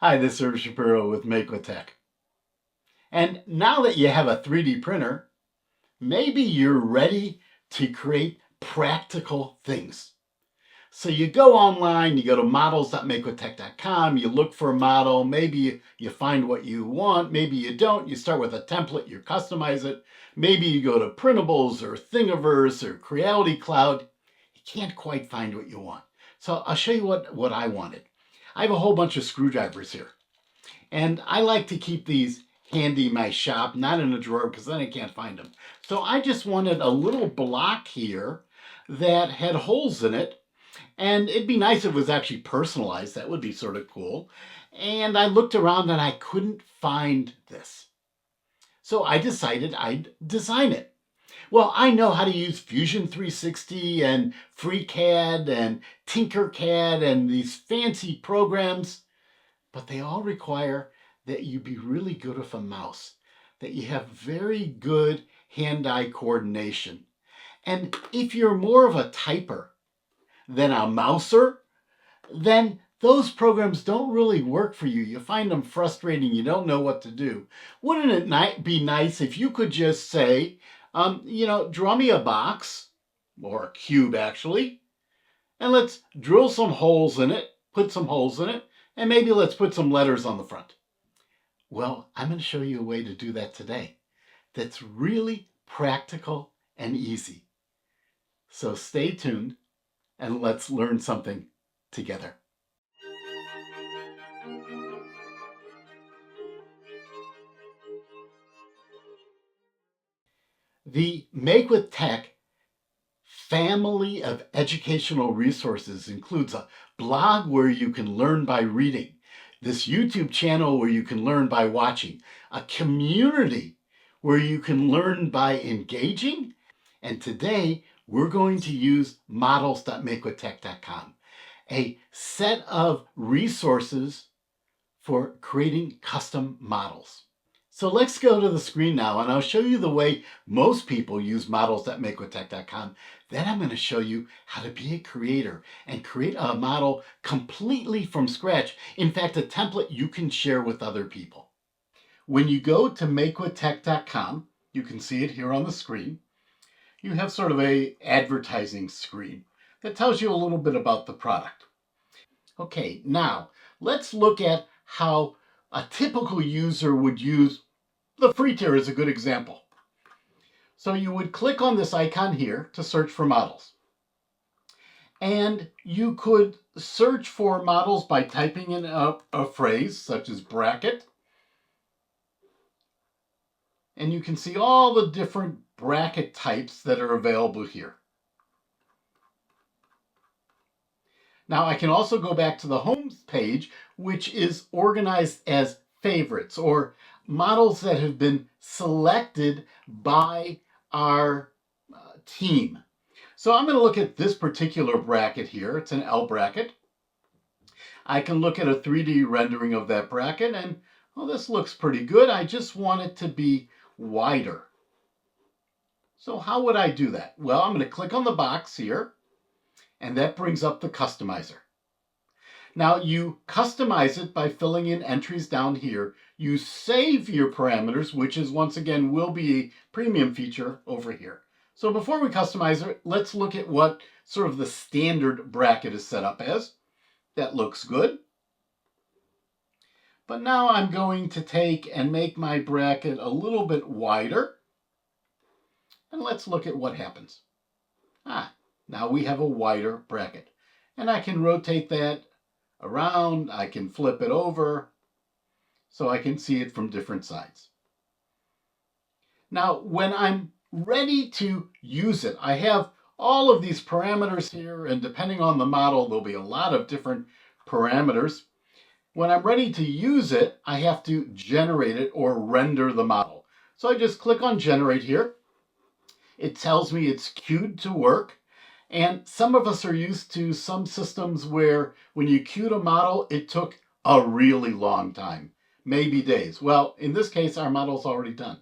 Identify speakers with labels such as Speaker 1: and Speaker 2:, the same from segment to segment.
Speaker 1: Hi, this is Irv Shapiro with Make with Tech. And now that you have a 3D printer, maybe you're ready to create practical things. So you go online, you go to models.makewithtech.com, you look for a model, maybe you find what you want, maybe you don't, you start with a template, you customize it, maybe you go to printables or Thingiverse or Creality Cloud, you can't quite find what you want. So I'll show you what I wanted. I have a whole bunch of screwdrivers here. And I like to keep these handy in my shop, not in a drawer because then I can't find them. So I just wanted a little block here that had holes in it. And it'd be nice if it was actually personalized. That would be sort of cool. And I looked around and I couldn't find this. So I decided I'd design it. Well, I know how to use Fusion 360 and FreeCAD and TinkerCAD and these fancy programs, but they all require that you be really good with a mouse, that you have very good hand-eye coordination. And if you're more of a typer than a mouser, then those programs don't really work for you. You find them frustrating. You don't know what to do. Wouldn't it be nice if you could just say, draw me a box, or a cube actually, and let's drill some holes in it, put some holes in it, and maybe let's put some letters on the front. Well, I'm going to show you a way to do that today that's really practical and easy. So stay tuned and let's learn something together. The Make with Tech family of educational resources includes a blog where you can learn by reading, this YouTube channel where you can learn by watching, a community where you can learn by engaging, and today we're going to use models.makewithtech.com, a set of resources for creating custom models. So let's go to the screen now and I'll show you the way most people use models.makewithtech.com. Then I'm going to show you how to be a creator and create a model completely from scratch. In fact, a template you can share with other people. When you go to makewithtech.com, you can see it here on the screen. You have sort of a advertising screen that tells you a little bit about the product. Okay, now let's look at how a typical user would use the free tier is a good example. So you would click on this icon here to search for models. And you could search for models by typing in a phrase such as bracket. And you can see all the different bracket types that are available here. Now I can also go back to the home page, which is organized as favorites or models that have been selected by our team. So I'm going to look at this particular bracket here. It's an L bracket. I can look at a 3D rendering of that bracket and, well, this looks pretty good. I just want it to be wider. So how would I do that? Well, I'm going to click on the box here, and that brings up the customizer. Now you customize it by filling in entries down here. You save your parameters, which is once again will be a premium feature over here. So before we customize it, let's look at what sort of the standard bracket is set up as. That looks good. But now I'm going to take and make my bracket a little bit wider. And let's look at what happens. Now we have a wider bracket. And I can rotate that around, I can flip it over, so I can see it from different sides. Now, when I'm ready to use it, I have all of these parameters here, and depending on the model, there'll be a lot of different parameters. When I'm ready to use it, I have to generate it or render the model. So I just click on Generate here. It tells me it's queued to work. And some of us are used to some systems where when you queued a model, it took a really long time, maybe days. Well, in this case, our model's already done.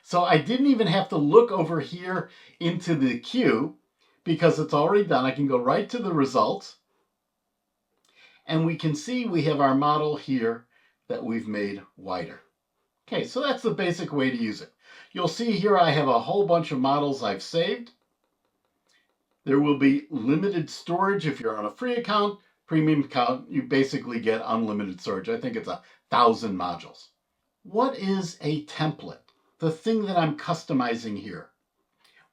Speaker 1: So I didn't even have to look over here into the queue because it's already done. I can go right to the results. And we can see we have our model here that we've made wider. Okay, so that's the basic way to use it. You'll see here I have a whole bunch of models I've saved. There will be limited storage if you're on a free account. Premium account, you basically get unlimited storage. I think it's 1,000 modules. What is a template? The thing that I'm customizing here.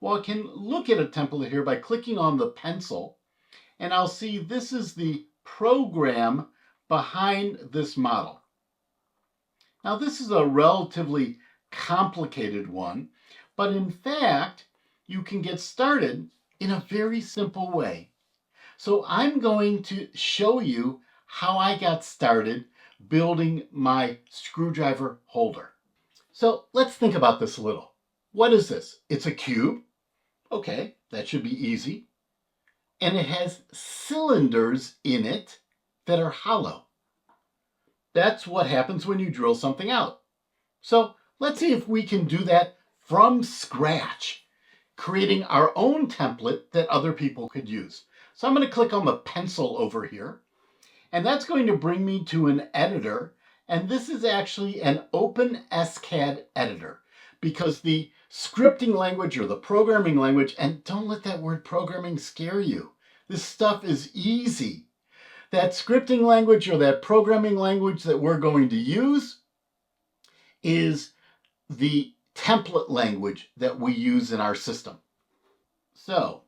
Speaker 1: Well, I can look at a template here by clicking on the pencil, and I'll see this is the program behind this model. Now, this is a relatively complicated one, but in fact, you can get started in a very simple way. So I'm going to show you how I got started building my screwdriver holder. So let's think about this a little. What is this? It's a cube. Okay, that should be easy. And it has cylinders in it that are hollow. That's what happens when you drill something out. So let's see if we can do that from scratch, creating our own template that other people could use. So I'm going to click on the pencil over here, and that's going to bring me to an editor. And this is actually an OpenSCAD editor, because the scripting language or the programming language, and don't let that word programming scare you. This stuff is easy. That scripting language or that programming language that we're going to use is the template language that we use in our system. So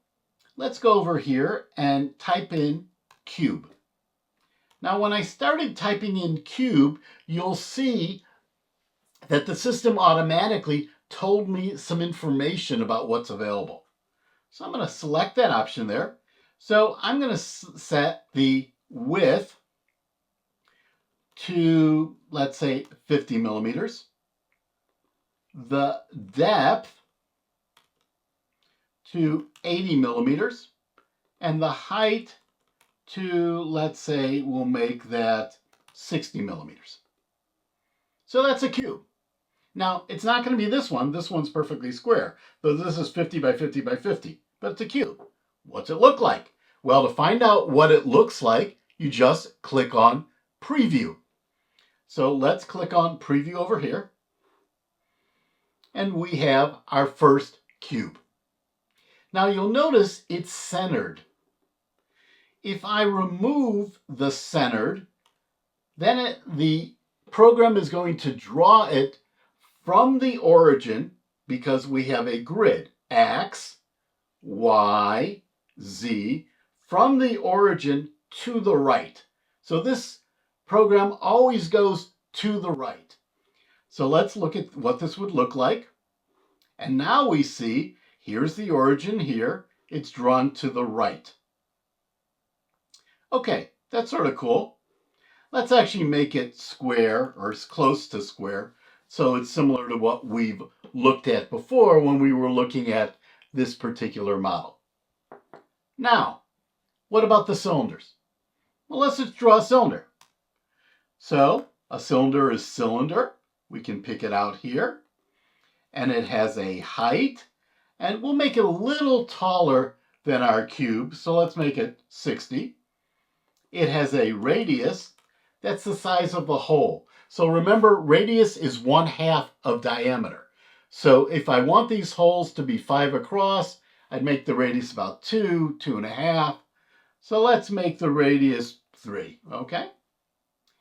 Speaker 1: let's go over here and type in cube. Now, when I started typing in cube, you'll see that the system automatically told me some information about what's available. So I'm going to select that option there. So I'm going to set the width to, let's say, 50 millimeters. The depth to 80 millimeters. And the height to, let's say, we'll make that 60 millimeters. So that's a cube. Now, it's not going to be this one. This one's perfectly square. So this is 50 by 50 by 50, but it's a cube. What's it look like? Well, to find out what it looks like, you just click on Preview. So let's click on Preview over here. And we have our first cube. Now, you'll notice it's centered. If I remove the centered, then the program is going to draw it from the origin, because we have a grid, X, Y, Z, from the origin to the right. So this program always goes to the right. So let's look at what this would look like. And now we see, here's the origin here. It's drawn to the right. Okay, that's sort of cool. Let's actually make it square, or as close to square, so it's similar to what we've looked at before when we were looking at this particular model. Now, what about the cylinders? Well, let's just draw a cylinder. So a cylinder is cylinder. We can pick it out here. And it has a height. And we'll make it a little taller than our cube. So let's make it 60. It has a radius. That's the size of the hole. So remember, radius is 1/2 of diameter. So if I want these holes to be 5 across, I'd make the radius about 2, 2.5. So let's make the radius 3, okay?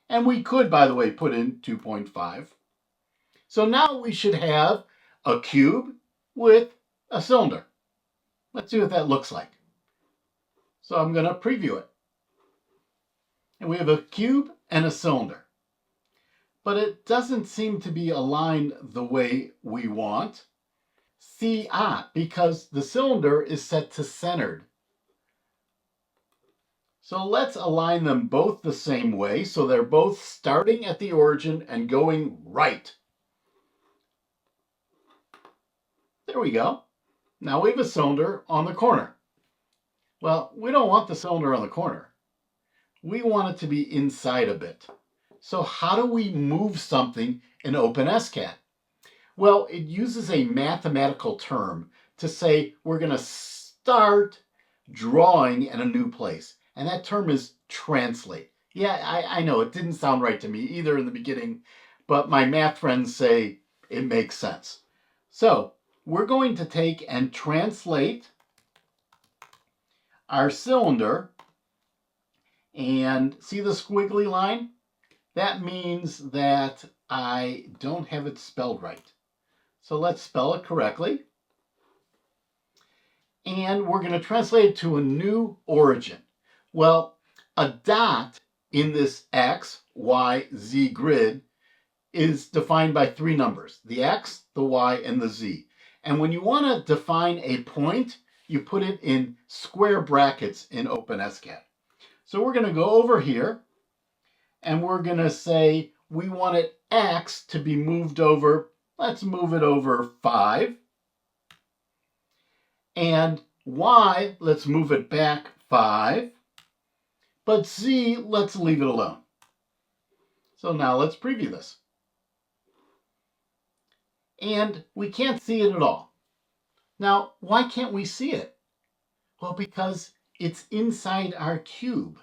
Speaker 1: And we could, by the way, put in 2.5. So now we should have a cube with a cylinder. Let's see what that looks like. So I'm going to preview it. And we have a cube and a cylinder. But it doesn't seem to be aligned the way we want. See, because the cylinder is set to centered. So let's align them both the same way, so they're both starting at the origin and going right. There we go. Now we have a cylinder on the corner. Well, we don't want the cylinder on the corner. We want it to be inside a bit. So how do we move something in OpenSCAD? Well, it uses a mathematical term to say we're going to start drawing in a new place. And that term is translate. Yeah, I know it didn't sound right to me either in the beginning, but my math friends say it makes sense. So we're going to take and translate our cylinder, and see the squiggly line? That means that I don't have it spelled right. So let's spell it correctly. And we're going to translate it to a new origin. Well, a dot in this X, Y, Z grid is defined by three numbers: the X, the Y, and the Z. And when you want to define a point, you put it in square brackets in OpenSCAD. So we're going to go over here and we're going to say we wanted X to be moved over. Let's move it over 5. And Y, let's move it back 5. But Z, let's leave it alone. So now let's preview this. And we can't see it at all. Now, why can't we see it? Well, because it's inside our cube.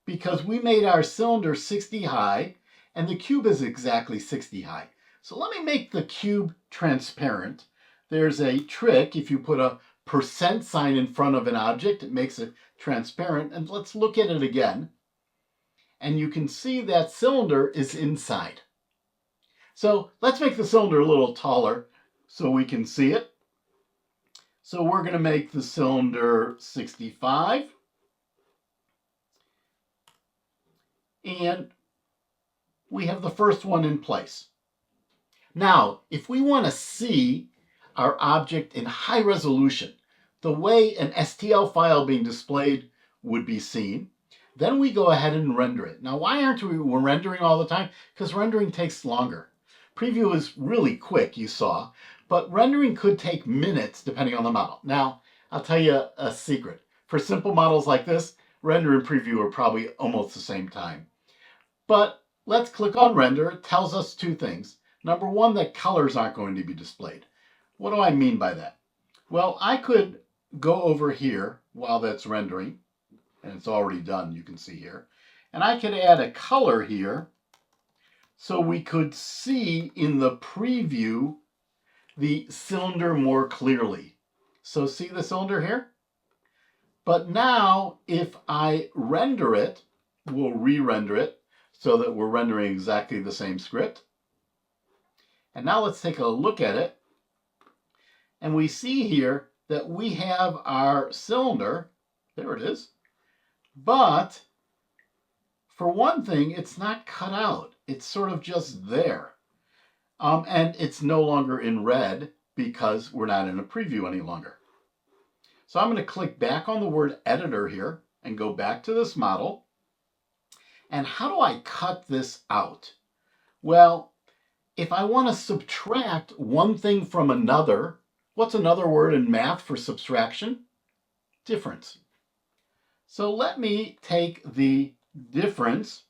Speaker 1: Because we made our cylinder 60 high, and the cube is exactly 60 high. So let me make the cube transparent. There's a trick. If you put a % sign in front of an object, it makes it transparent. And let's look at it again. And you can see that cylinder is inside. So let's make the cylinder a little taller so we can see it. So we're going to make the cylinder 65. And we have the first one in place. Now, if we want to see our object in high resolution, the way an STL file being displayed would be seen, then we go ahead and render it. Now, why aren't we rendering all the time? Because rendering takes longer. Preview is really quick, you saw, but rendering could take minutes depending on the model. Now, I'll tell you a secret. For simple models like this, render and preview are probably almost the same time. But let's click on render. It tells us two things. Number one, that colors aren't going to be displayed. What do I mean by that? Well, I could go over here while that's rendering, and it's already done, you can see here. And I could add a color here so we could see in the preview the cylinder more clearly. So see the cylinder here? But now if I render it, we'll re-render it so that we're rendering exactly the same script. And now let's take a look at it. And we see here that we have our cylinder. There it is. But for one thing, it's not cut out. It's sort of just there. And it's no longer in red because we're not in a preview any longer. So I'm going to click back on the word editor here and go back to this model. And how do I cut this out? Well, if I want to subtract one thing from another, what's another word in math for subtraction? Difference. So let me take the difference,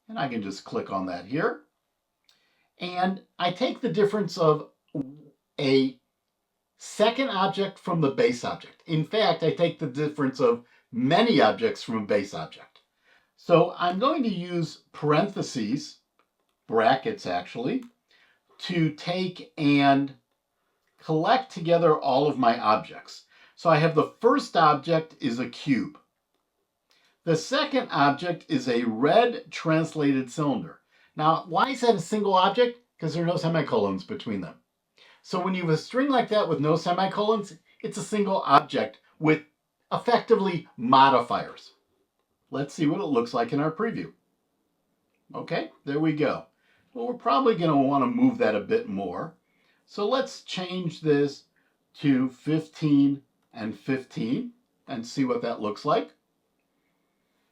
Speaker 1: and I can just click on that here. And I take the difference of a second object from the base object. In fact, I take the difference of many objects from a base object. So I'm going to use parentheses, brackets actually, to take and collect together all of my objects. So I have the first object is a cube. The second object is a red translated cylinder. Now, why is that a single object? Because there are no semicolons between them. So when you have a string like that with no semicolons, it's a single object with effectively modifiers. Let's see what it looks like in our preview. Okay, there we go. Well, we're probably going to want to move that a bit more. So let's change this to 15 and 15 and see what that looks like.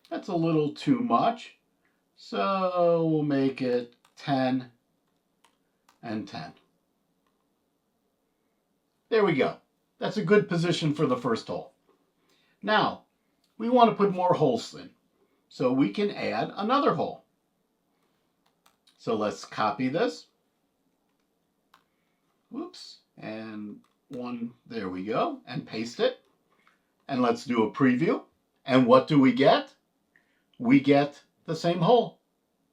Speaker 1: That's a little too much. So we'll make it 10 and 10. There we go. That's a good position for the first hole. Now, we want to put more holes in. So we can add another hole. So let's copy this. Whoops. And one, there we go. And paste it. And let's do a preview. And what do we get? we get the same hole.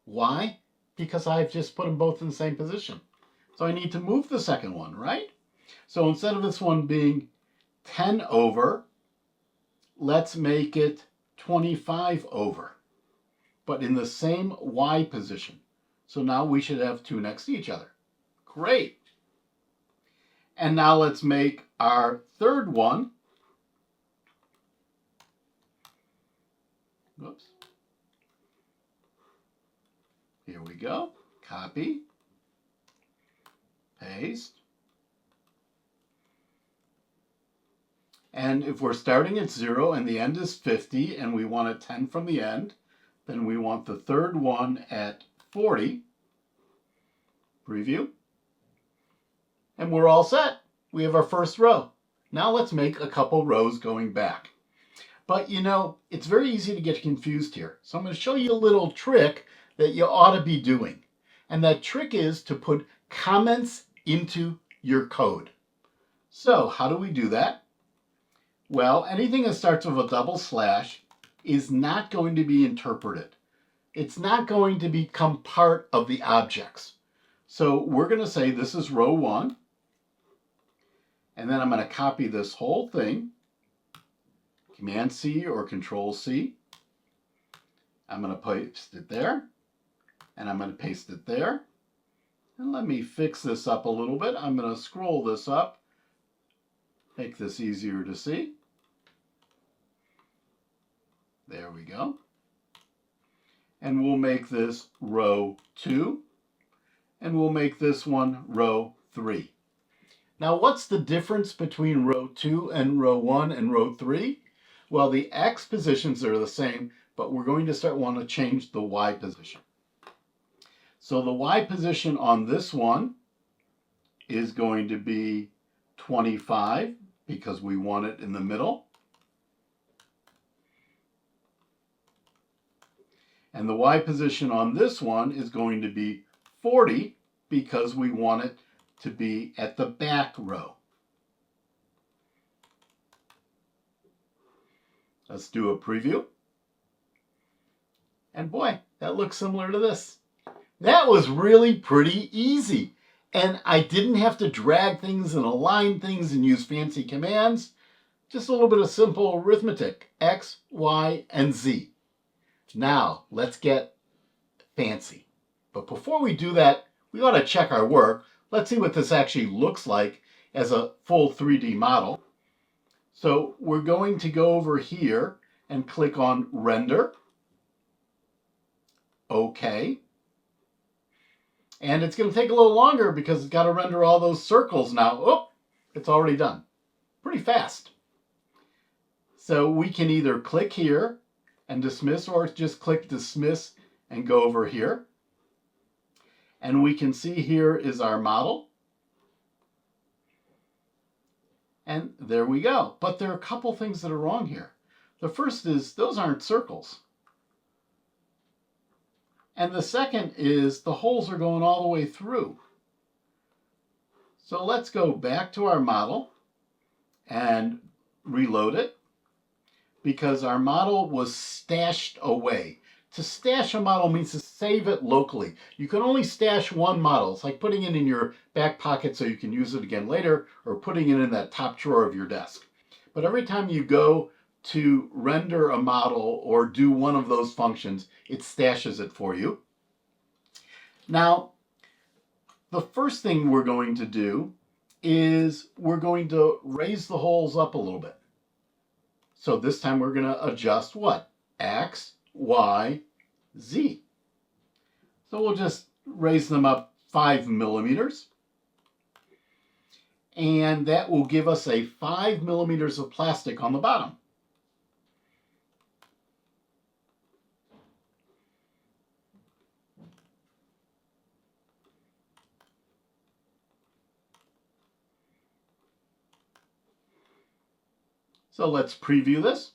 Speaker 1: Why? Because I've just put them both in the same position. So I need to move the second one, right? So instead of this one being 10 over, let's make it 25 over, but in the same Y position. So now we should have two next to each other. Great. And now let's make our third one. Oops. Here we go. Copy. Paste. And if we're starting at 0 and the end is 50 and we want a 10 from the end, then we want the third one at 40. Preview. And we're all set. We have our first row. Now let's make a couple rows going back. But you know, it's very easy to get confused here. So I'm going to show you a little trick that you ought to be doing. And that trick is to put comments into your code. So how do we do that? Well, anything that starts with a double slash is not going to be interpreted. It's not going to become part of the objects. So we're going to say this is row 1. And then I'm going to copy this whole thing. Command C or Control C. I'm going to paste it there. And I'm going to paste it there. And let me fix this up a little bit. I'm going to scroll this up. Make this easier to see. There we go. And we'll make this row 2. And we'll make this one row 3. Now, what's the difference between row 2 and row 1 and row 3? Well, the X positions are the same, but we're going to want to change the Y position. So the Y position on this one is going to be 25 because we want it in the middle. And the Y position on this one is going to be 40 because we want it to be at the back row. Let's do a preview. And boy, that looks similar to this. That was really pretty easy. And I didn't have to drag things and align things and use fancy commands. Just a little bit of simple arithmetic. X, Y, and Z. Now, let's get fancy. But before we do that, we ought to check our work. Let's see what this actually looks like as a full 3D model. So we're going to go over here and click on Render. OK. And it's going to take a little longer because it's got to render all those circles now. Oh, it's already done. Pretty fast. So we can either click here and dismiss, or just click dismiss and go over here. And we can see here is our model. And there we go. But there are a couple things that are wrong here. The first is those aren't circles. And the second is the holes are going all the way through. So let's go back to our model and reload it, because our model was stashed away. To stash a model means to save it locally. You can only stash one model. It's like putting it in your back pocket so you can use it again later, or putting it in that top drawer of your desk. But every time you go to render a model or do one of those functions, it stashes it for you. Now, the first thing we're going to do is we're going to raise the holes up a little bit. So this time we're going to adjust what? X, Y, Z. So we'll just raise them up 5 millimeters. And that will give us a 5 millimeters of plastic on the bottom. So let's preview this.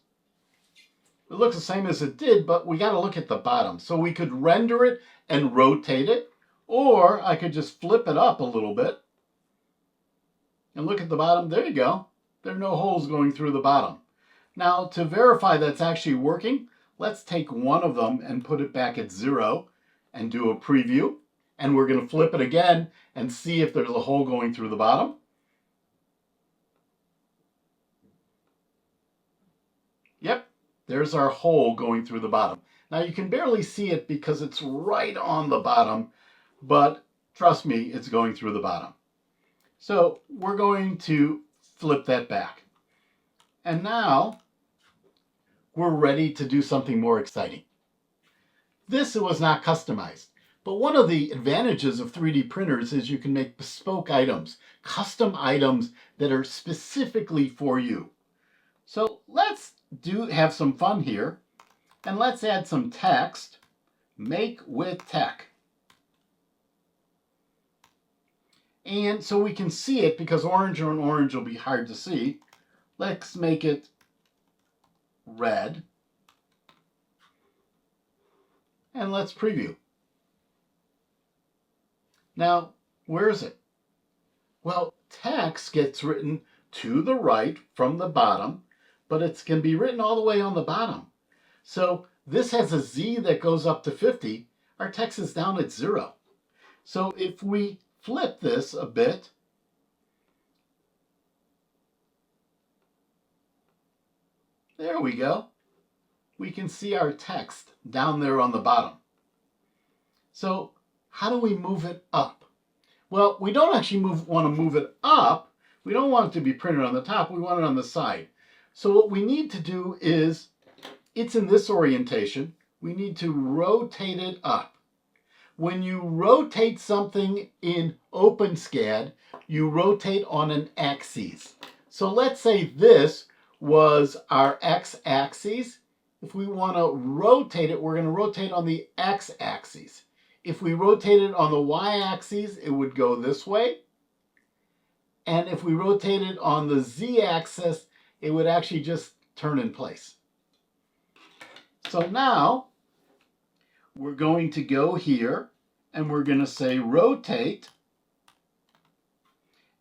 Speaker 1: It looks the same as it did, but we got to look at the bottom. So we could render it and rotate it, or I could just flip it up a little bit and look at the bottom. There you go. There are no holes going through the bottom. Now, to verify that's actually working, let's take one of them and put it back at 0 and do a preview. And we're going to flip it again and see if there's a hole going through the bottom. Yep, there's our hole going through the bottom. Now you can barely see it because it's right on the bottom, but trust me, it's going through the bottom. So we're going to flip that back. And now we're ready to do something more exciting. This was not customized, but one of the advantages of 3D printers is you can make bespoke items, custom items that are specifically for you. So let's have some fun here, and let's add some text. Make with tech. And so we can see it, because orange on orange will be hard to see. Let's make it red. And let's preview. Now, where is it? Well, text gets written to the right from the bottom, but it can be written all the way on the bottom. So this has a Z that goes up to 50. Our text is down at 0. So if we flip this a bit, there we go. We can see our text down there on the bottom. So how do we move it up? Well, we don't actually want to move it up. We don't want it to be printed on the top. We want it on the side. So what we need to do is, it's in this orientation. We need to rotate it up. When you rotate something in OpenSCAD, you rotate on an axis. So let's say this was our x-axis. If we want to rotate it, we're going to rotate on the x-axis. If we rotate it on the y-axis, it would go this way. And if we rotate it on the z-axis, it would actually just turn in place. So now we're going to go here and we're going to say rotate.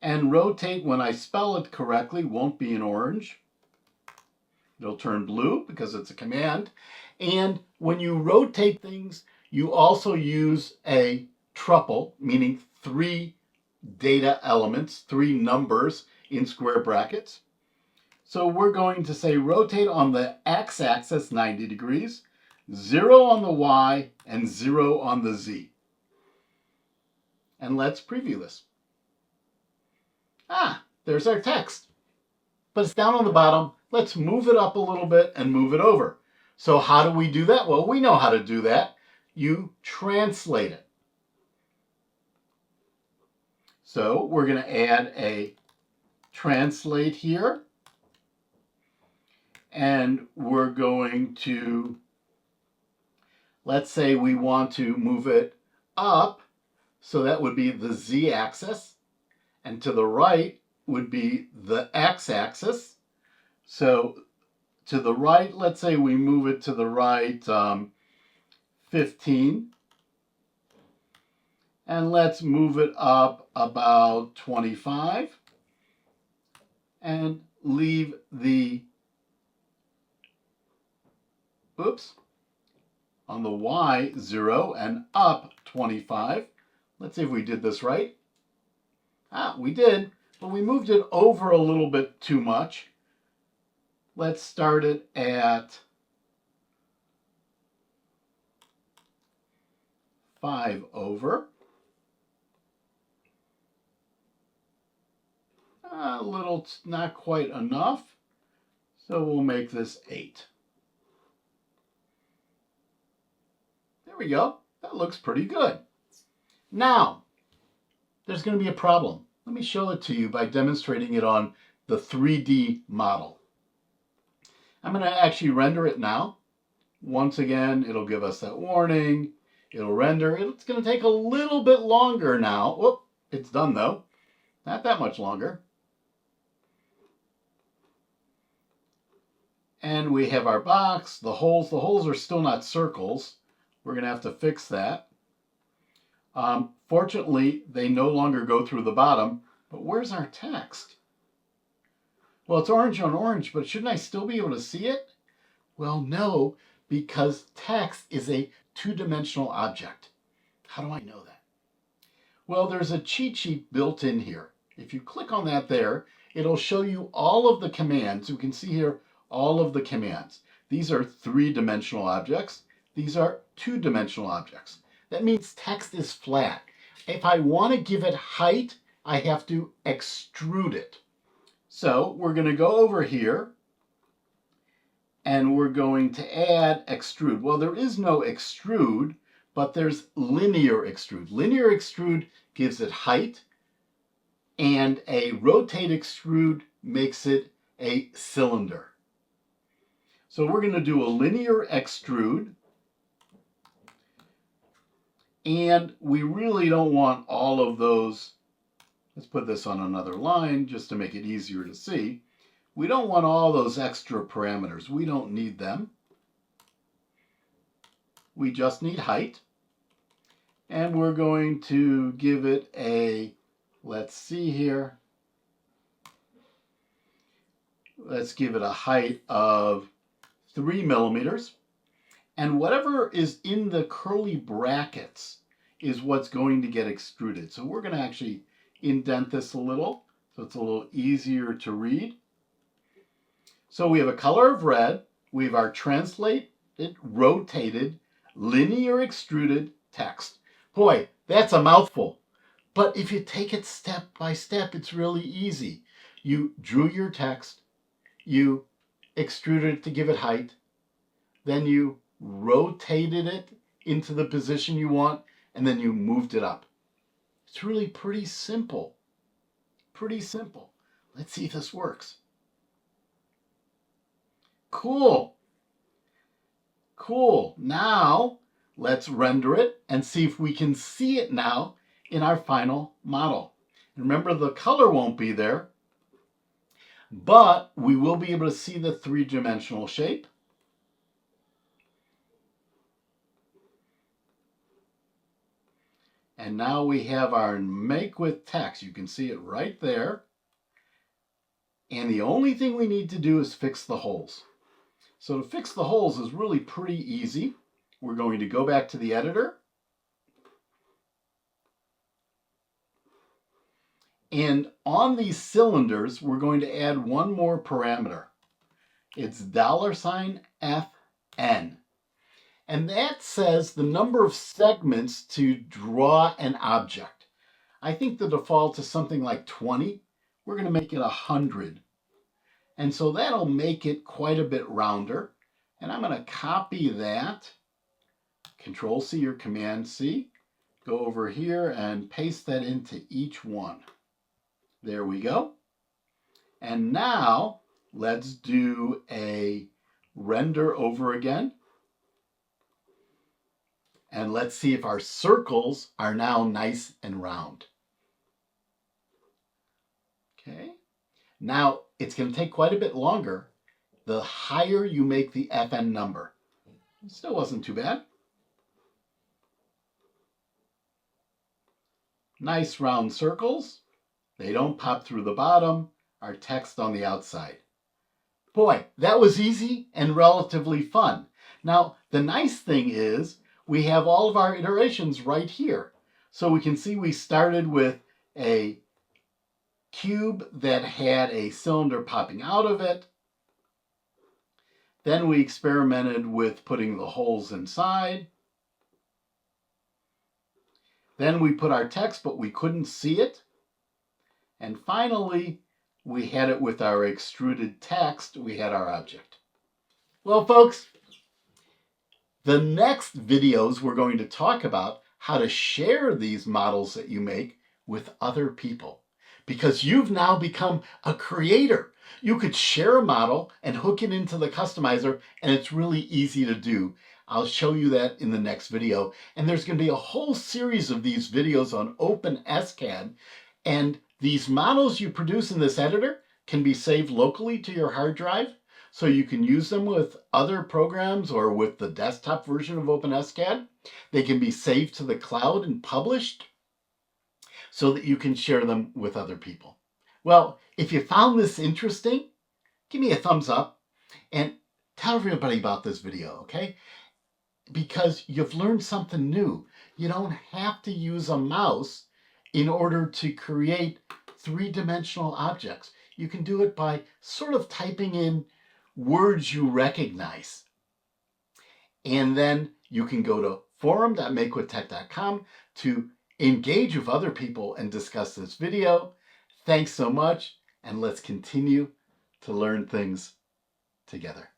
Speaker 1: And rotate, when I spell it correctly, won't be in orange. It'll turn blue because it's a command. And when you rotate things, you also use a tuple, meaning 3 data elements, 3 numbers in square brackets. So we're going to say rotate on the x-axis 90 degrees, 0 on the y, and 0 on the z. And let's preview this. There's our text. But it's down on the bottom. Let's move it up a little bit and move it over. So how do we do that? Well, we know how to do that. You translate it. So we're going to add a translate here. And we're going to, let's say we want to move it up. So that would be the z-axis. And to the right would be the x-axis. So to the right, let's say we move it to the right 15. And let's move it up about 25. And leave the, on the y 0 and up 25. Let's see if we did this right. We did, but we moved it over a little bit too much. Let's start it at 5 over. A little, not quite enough. So we'll make this 8. There we go. That looks pretty good. Now, there's going to be a problem. Let me show it to you by demonstrating it on the 3D model. I'm going to actually render it now. Once again, it'll give us that warning. It'll render. It's going to take a little bit longer now. Whoop, it's done though. Not that much longer. And we have our box, the holes. The holes are still not circles. We're going to have to fix that. Fortunately, they no longer go through the bottom, but where's our text? Well, it's orange on orange, but shouldn't I still be able to see it? Well, no, because text is a two-dimensional object. How do I know that? Well, there's a cheat sheet built in here. If you click on that there, it'll show you all of the commands. You can see here all of the commands. These are three-dimensional objects. These are two-dimensional objects. That means text is flat. If I want to give it height, I have to extrude it. So we're going to go over here and we're going to add extrude. Well, there is no extrude, but there's linear extrude. Linear extrude gives it height, and a rotate extrude makes it a cylinder. So we're going to do a linear extrude, and we really don't want all of those. Let's put this on another line just to make it easier to see. We don't want all those extra parameters. We don't need them. We just need height. And we're going to give it a, let's see here. Let's give it a height of 3 millimeters. And whatever is in the curly brackets is what's going to get extruded. So we're going to actually indent this a little so it's a little easier to read. So we have a color of red. We have our translated, rotated, linear extruded text. Boy, that's a mouthful. But if you take it step by step, it's really easy. You drew your text, you extruded it to give it height, then you rotated it into the position you want, and then you moved it up. It's really pretty simple. Pretty simple. Let's see if this works. Cool. Cool. Now, let's render it and see if we can see it now in our final model. Remember, the color won't be there, but we will be able to see the three-dimensional shape. And now we have our make with text. You can see it right there. And the only thing we need to do is fix the holes. So to fix the holes is really pretty easy. We're going to go back to the editor. And on these cylinders, we're going to add one more parameter. It's $FN. And that says the number of segments to draw an object. I think the default is something like 20. We're going to make it 100. And so that'll make it quite a bit rounder. And I'm going to copy that. Control-C or Command-C. Go over here and paste that into each one. There we go. And now let's do a render over again. And let's see if our circles are now nice and round. Okay. Now, it's going to take quite a bit longer the higher you make the FN number. It still wasn't too bad. Nice round circles. They don't pop through the bottom. Our text on the outside. Boy, that was easy and relatively fun. Now, the nice thing is we have all of our iterations right here. So we can see we started with a cube that had a cylinder popping out of it. Then we experimented with putting the holes inside. Then we put our text, but we couldn't see it. And finally, we had it with our extruded text. We had our object. Well, folks, the next videos we're going to talk about how to share these models that you make with other people. Because you've now become a creator. You could share a model and hook it into the customizer, and it's really easy to do. I'll show you that in the next video. And there's going to be a whole series of these videos on OpenSCAD. And these models you produce in this editor can be saved locally to your hard drive. So you can use them with other programs or with the desktop version of OpenSCAD. They can be saved to the cloud and published so that you can share them with other people. Well, if you found this interesting, give me a thumbs up and Tell everybody about this video, okay? Because you've learned something new. You don't have to use a mouse in order to create three-dimensional objects. You can do it by sort of typing in words you recognize. And then you can go to forum.makewithtech.com to engage with other people and discuss this video. Thanks so much, and let's continue to learn things together.